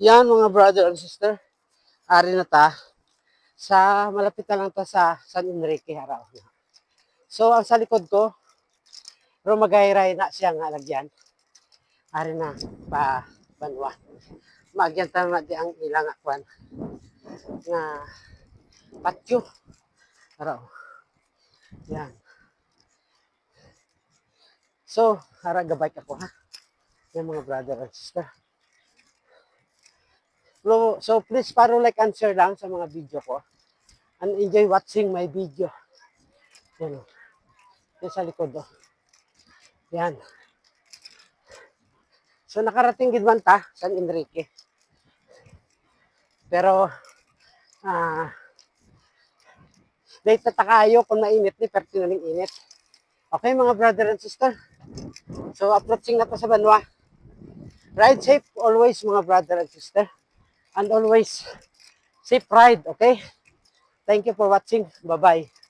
Yan mga brother and sister. Ari na ta. Sa malapit na lang ta sa San Enrique Haraw. So ang sa likod ko, rumagayray na siya nga lagyan. Ari na pa banwa. Magyan ta na di ang ilang akwan nga patyo. Haraw. Yan. So, hara gabay ako ha. Yan mga brother and sister. So please follow, like, and share lang sa mga video ko. And enjoy watching my video. Yan o. Yan sa likod o. Yan. So nakarating gid man ta San Enrique. Pero dahil tatakayo kung mainit ni pero tinaling init. Okay mga brother and sister. So approaching na to sa Banwa. Ride safe always mga brother and sister. And always safe ride, okay? Thank you for watching. Bye-bye.